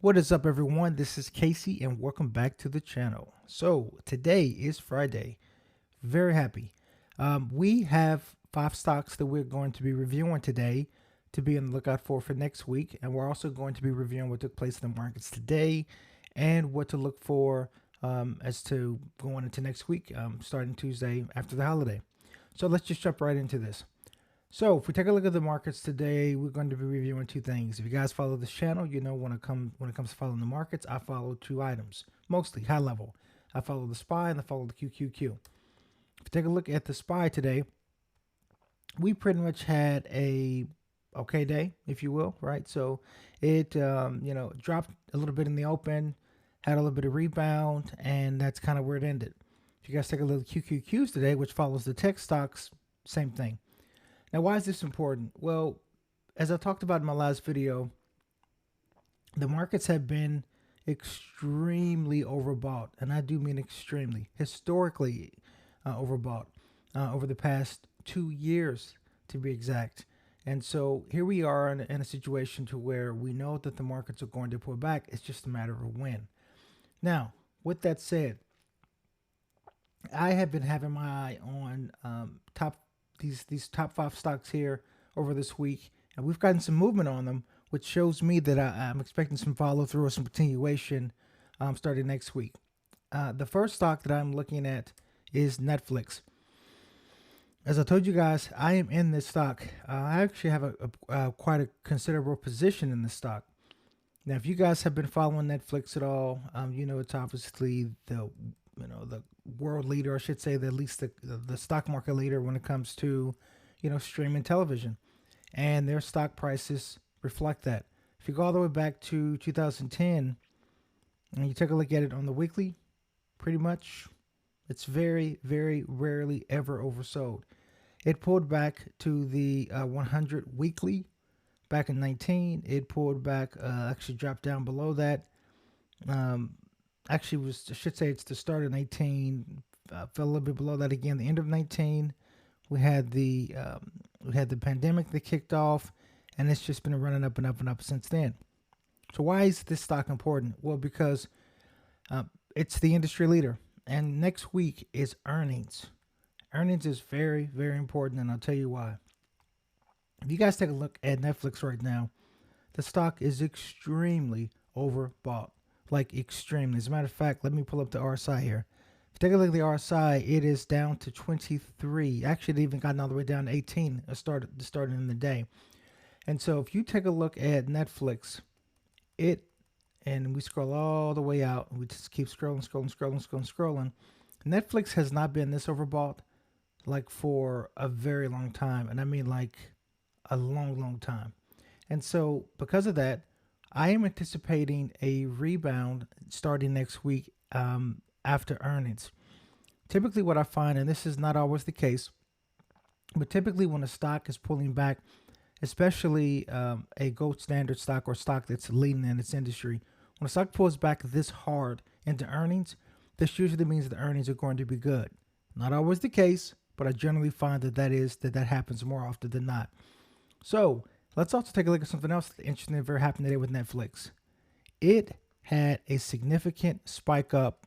What is up, everyone? This is Casey, and welcome back to the channel. So, today is Friday. Very happy. We have five stocks that we're going to be reviewing today to be on the lookout for next week. And we're also going to be reviewing what took place in the markets today and what to look for as to going into next week, starting Tuesday after the holiday. So, let's just jump right into this. So if we take a look at the markets today, we're going to be reviewing two things. If you guys follow this channel, you know when it comes to following the markets, I follow two items, mostly high level. I follow the SPY and I follow the QQQ. If you take a look at the SPY today, we pretty much had a okay day, if you will, right? So it dropped a little bit in the open, had a little bit of rebound, and that's kind of where it ended. If you guys take a look at QQQs today, which follows the tech stocks, same thing. Now, why is this important? Well, as I talked about in my last video, the markets have been extremely overbought, and I do mean extremely, historically overbought over the past 2 years, to be exact. And so here we are in a situation to where we know that the markets are going to pull back. It's just a matter of when. Now, with that said, I have been having my eye on these top five stocks here over this week, and we've gotten some movement on them, which shows me that I'm expecting some follow through or some continuation starting next week. The first stock that I'm looking at is Netflix. As I told you guys, I am in this stock. I actually have a quite a considerable position in this stock. Now, if you guys have been following Netflix at all, you know it's obviously the world leader, I should say, at least the stock market leader when it comes to streaming television, and their stock prices reflect that. If you go all the way back to 2010 and you take a look at it on the weekly, pretty much it's very, very rarely ever oversold. It pulled back to the 100 weekly back in 19. It pulled back, actually dropped down below that. Actually, I should say it's the start of 19. Fell a little bit below that again. The end of 19, we had the pandemic that kicked off, and it's just been running up and up and up since then. So why is this stock important? Well, because it's the industry leader, and next week is earnings. Earnings is very, very important, and I'll tell you why. If you guys take a look at Netflix right now, the stock is extremely overbought, like extremely. As a matter of fact, let me pull up the RSI here. If you take a look at the RSI, it is down to 23. Actually, it even gotten all the way down to 18 starting in the day. And so if you take a look at Netflix, and we scroll all the way out, we just keep scrolling. Netflix has not been this overbought like for a very long time, and I mean like a long, long time. And so because of that, I am anticipating a rebound starting next week after earnings. Typically, what I find, and this is not always the case, but typically when a stock is pulling back, especially a gold standard stock or stock that's leading in its industry, when a stock pulls back this hard into earnings, this usually means the earnings are going to be good. Not always the case, but I generally find that happens more often than not. So let's also take a look at something else interesting that very happened today with Netflix. It had a significant spike up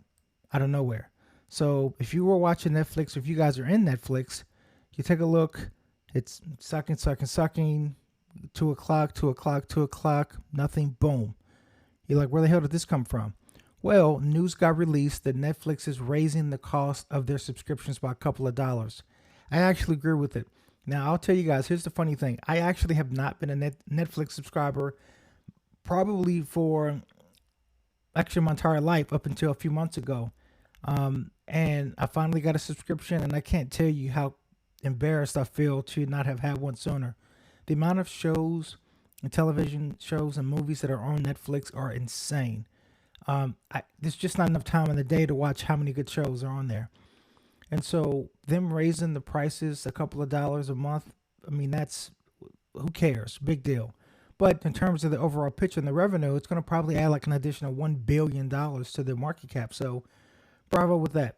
out of nowhere. So if you were watching Netflix, or if you guys are in Netflix, you take a look, it's sucking, 2 o'clock, nothing, boom. You're like, where the hell did this come from? Well, news got released that Netflix is raising the cost of their subscriptions by a couple of dollars. I actually agree with it. Now, I'll tell you guys, here's the funny thing. I actually have not been a Netflix subscriber probably for actually my entire life up until a few months ago. And I finally got a subscription, and I can't tell you how embarrassed I feel to not have had one sooner. The amount of shows and television shows and movies that are on Netflix are insane. There's just not enough time in the day to watch how many good shows are on there. And so them raising the prices a couple of dollars a month, I mean, that's, who cares? Big deal. But in terms of the overall picture and the revenue, it's going to probably add like an additional $1 billion to the market cap. So bravo with that.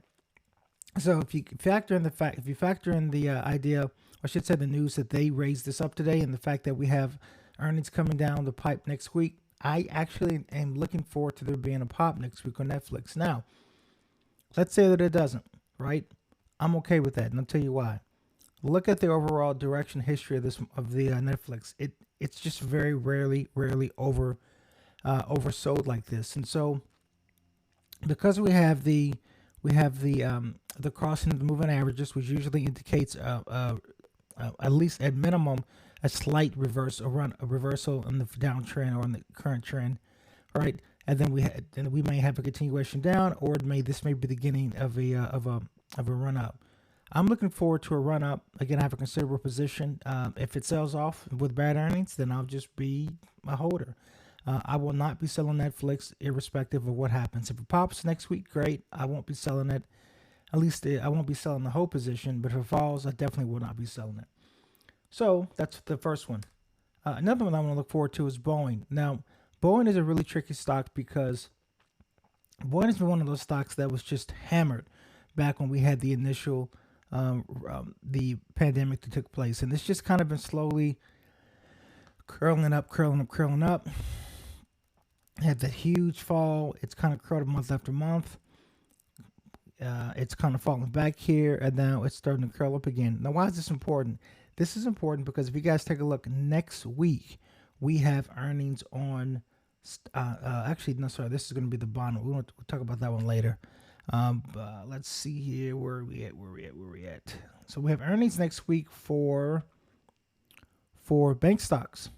So if you factor in the idea, or I should say the news that they raised this up today, and the fact that we have earnings coming down the pipe next week, I actually am looking forward to there being a pop next week on Netflix. Now, let's say that it doesn't, right? I'm okay with that, and I'll tell you why. Look at the overall direction history of this of the Netflix. It's just very rarely oversold like this, and so because we have the crossing of the moving averages, which usually indicates at least at minimum a slight a reversal in the downtrend or in the current trend, right? And then we may have a continuation down, or this may be the beginning of a run up. I'm looking forward to a run up. Again, I have a considerable position. If it sells off with bad earnings, then I'll just be a holder. I will not be selling Netflix, irrespective of what happens. If it pops next week, great. I won't be selling it. At least I won't be selling the whole position. But if it falls, I definitely will not be selling it. So that's the first one. Another one I want to look forward to is Boeing. Now, Boeing is a really tricky stock because Boeing has been one of those stocks that was just hammered back when we had the initial the pandemic that took place, and it's just kind of been slowly curling up. Had that huge fall. It's kind of curled month after month. It's kind of falling back here, and now it's starting to curl up again. Now, why is this important? This is important because if you guys take a look, next week we have earnings on. Actually, no, sorry. This is going to be the bond. We'll talk about that one later. Let's see here. Where are we at? So we have earnings next week for bank stocks.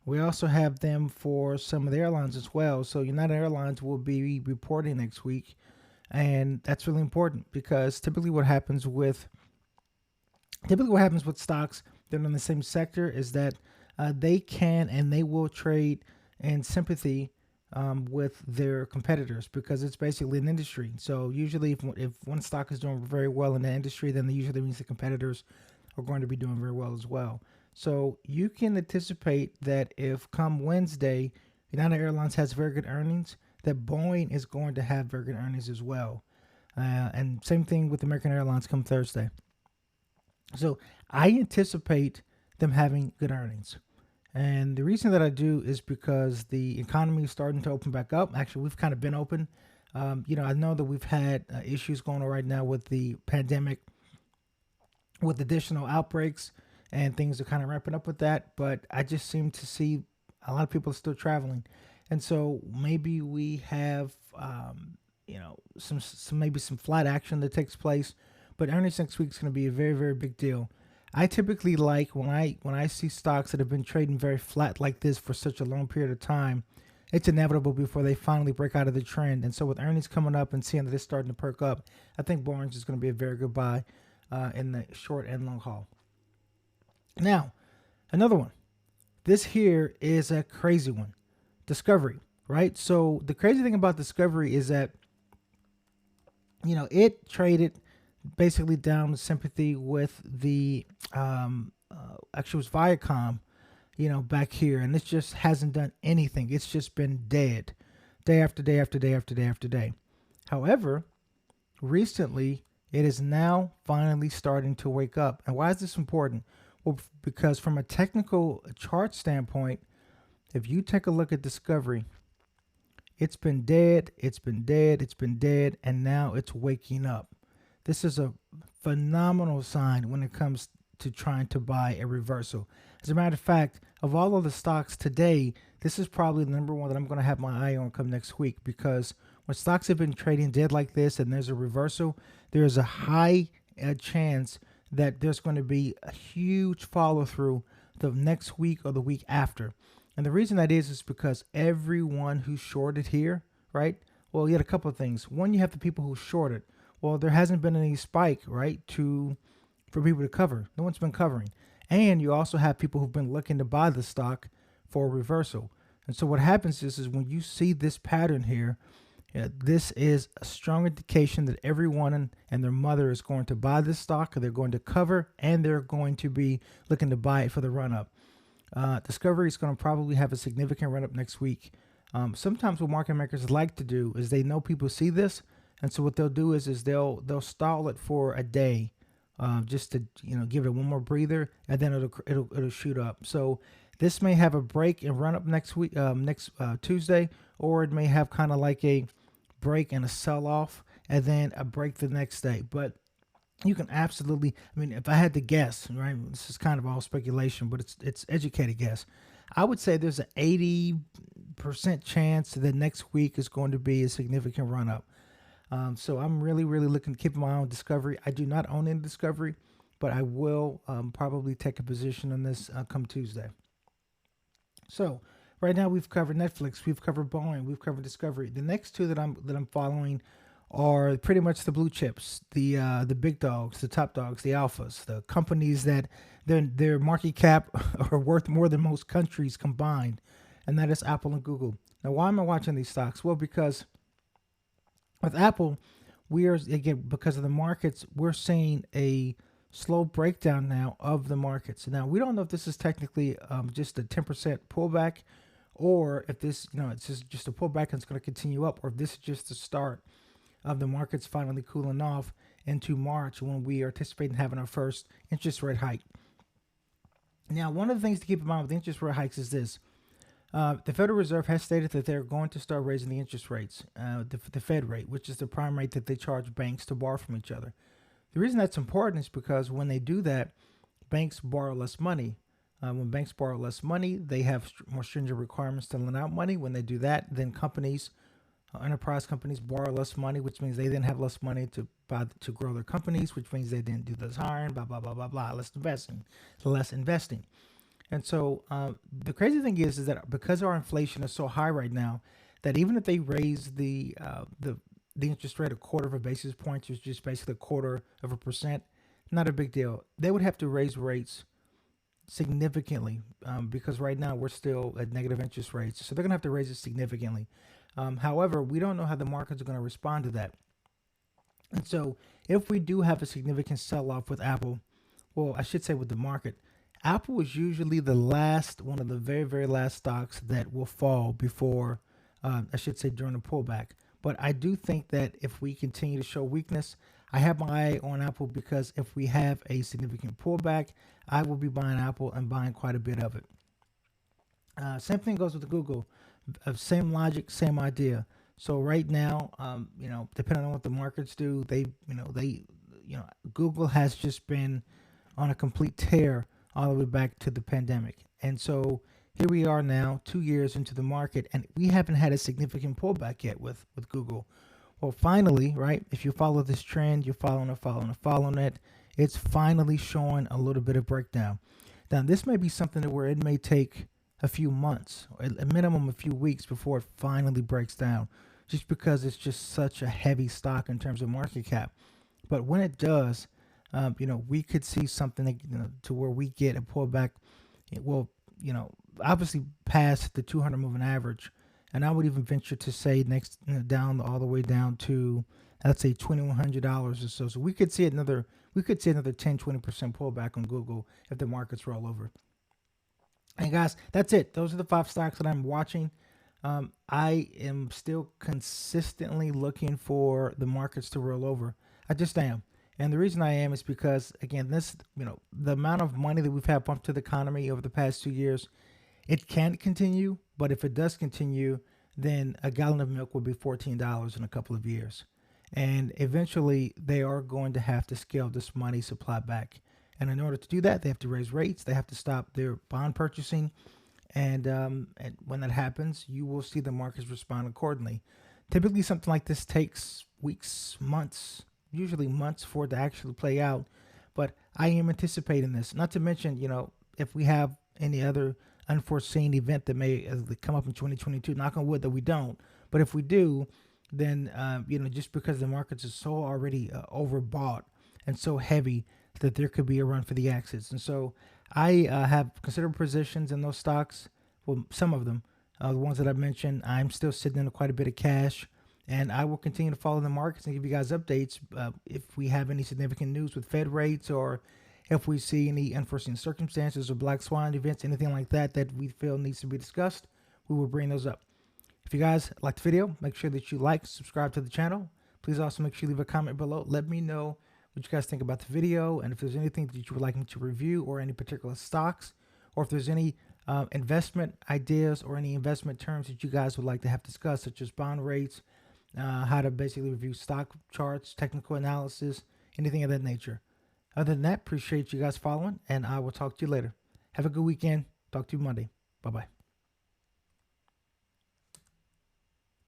We also have them for some of the airlines as well. So United Airlines will be reporting next week, and that's really important because typically what happens with stocks that are in the same sector is that they can and they will trade in sympathy with their competitors because it's basically an industry. So usually if one stock is doing very well in the industry, then that usually means the competitors are going to be doing very well as well. So you can anticipate that if come Wednesday, United Airlines has very good earnings, that Boeing is going to have very good earnings as well. And same thing with American Airlines come Thursday. So I anticipate them having good earnings. And the reason that I do is because the economy is starting to open back up. Actually, we've kind of been open. I know that we've had issues going on right now with the pandemic, with additional outbreaks, and things are kind of ramping up with that. But I just seem to see a lot of people are still traveling, and so maybe we have, some flat action that takes place. But earnings next week is going to be a very big deal. I typically like when I see stocks that have been trading very flat like this for such a long period of time, it's inevitable before they finally break out of the trend. And so with earnings coming up and seeing that it's starting to perk up, I think Boeing is going to be a very good buy in the short and long haul. Now, another one. This here is a crazy one. Discovery, right? So the crazy thing about Discovery is that, it traded basically down sympathy with the actually it was Viacom, back here, and this just hasn't done anything. It's just been dead, day after day after day after day after day. However, recently it is now finally starting to wake up. And why is this important? Well, because from a technical chart standpoint, if you take a look at Discovery, it's been dead, and now it's waking up. This is a phenomenal sign when it comes to trying to buy a reversal. As a matter of fact, of all of the stocks today, this is probably the number one that I'm going to have my eye on come next week, because when stocks have been trading dead like this and there's a reversal, there's a high chance that there's going to be a huge follow through the next week or the week after. And the reason that is because everyone who shorted here, right? Well, you had a couple of things. One, you have the people who shorted. Well, there hasn't been any spike, right, for people to cover. No one's been covering. And you also have people who've been looking to buy the stock for a reversal. And so what happens is when you see this pattern here, this is a strong indication that everyone and their mother is going to buy this stock, or they're going to cover, and they're going to be looking to buy it for the run-up. Discovery is going to probably have a significant run-up next week. Sometimes what market makers like to do is they know people see this, and so what they'll do is they'll stall it for a day, just to give it one more breather, and then it'll shoot up. So This may have a break and run up next week, next Tuesday, or it may have kind of like a break and a sell off, and then a break the next day. But you can absolutely, I mean, if I had to guess, right, this is kind of all speculation, but it's educated guess. I would say there's an 80% chance that next week is going to be a significant run up. So I'm really, really looking to keep my eye on Discovery. I do not own any Discovery, but I will probably take a position on this come Tuesday. So right now we've covered Netflix, we've covered Boeing, we've covered Discovery. The next two that I'm following are pretty much the blue chips, the big dogs, the top dogs, the alphas, the companies that their market cap are worth more than most countries combined, and that is Apple and Google. Now, why am I watching these stocks? Well, because with Apple, we are, again, because of the markets, we're seeing a slow breakdown now of the markets. Now, we don't know if this is technically just a 10% pullback, or if this, it's just a pullback and it's going to continue up, or if this is just the start of the markets finally cooling off into March, when we are anticipating having our first interest rate hike. Now, one of the things to keep in mind with interest rate hikes is this. The Federal Reserve has stated that they're going to start raising the interest rates, the Fed rate, which is the prime rate that they charge banks to borrow from each other. The reason that's important is because when they do that, banks borrow less money. When banks borrow less money, they have more stringent requirements to lend out money. When they do that, then enterprise companies borrow less money, which means they then have less money to grow their companies, which means they didn't do less hiring, blah, blah, blah, blah, blah, less investing. And so the crazy thing is that because our inflation is so high right now, that even if they raise the interest rate a quarter of a basis point, which is just basically a quarter of a percent, not a big deal. They would have to raise rates significantly because right now we're still at negative interest rates. So they're going to have to raise it significantly. However, we don't know how the markets are going to respond to that. And so if we do have a significant sell-off with Apple, well, I should say with the market, Apple is usually one of the very, very last stocks that will fall before, I should say during the pullback. But I do think that if we continue to show weakness, I have my eye on Apple because if we have a significant pullback, I will be buying Apple and buying quite a bit of it. Same thing goes with Google. Same logic, same idea. So right now, depending on what the markets do, Google has just been on a complete tear all the way back to the pandemic. And so here we are now, 2 years into the market, and we haven't had a significant pullback yet with Google. Well, finally, right, if you follow this trend, you're following it, it's finally showing a little bit of breakdown. Now, this may be something where it may take a few months, or a minimum a few weeks before it finally breaks down, just because it's just such a heavy stock in terms of market cap. But when it does, we could see something to where we get a pullback. Well, obviously past the 200 moving average, and I would even venture to say down all the way down to, let's say, $2,100 or so. So we could see another 10-20% pullback on Google if the markets roll over. And guys, that's it. Those are the 5 stocks that I'm watching. I am still consistently looking for the markets to roll over. I just am. And the reason I am is because, again, the amount of money that we've had pumped to the economy over the past 2 years, it can't continue. But if it does continue, then a gallon of milk will be $14 in a couple of years. And eventually, they are going to have to scale this money supply back. And in order to do that, they have to raise rates. They have to stop their bond purchasing. And when that happens, you will see the markets respond accordingly. Typically, something like this takes weeks, months, usually months for it to actually play out. But I am anticipating this. Not to mention, if we have any other unforeseen event that may come up in 2022, knock on wood that we don't. But if we do, then, just because the markets are so already overbought and so heavy that there could be a run for the exits. And so I have considerable positions in those stocks. Well, some of them, the ones that I mentioned, I'm still sitting in quite a bit of cash. And I will continue to follow the markets and give you guys updates if we have any significant news with Fed rates, or if we see any unforeseen circumstances or black swan events, anything like that we feel needs to be discussed, we will bring those up. If you guys like the video, make sure that you subscribe to the channel. Please also make sure you leave a comment below. Let me know what you guys think about the video, and if there's anything that you would like me to review, or any particular stocks, or if there's any investment ideas or any investment terms that you guys would like to have discussed, such as bond rates, how to basically review stock charts, technical analysis, anything of that nature. Other than that, appreciate you guys following, and I will talk to you later. Have a good weekend. Talk to you Monday. Bye bye.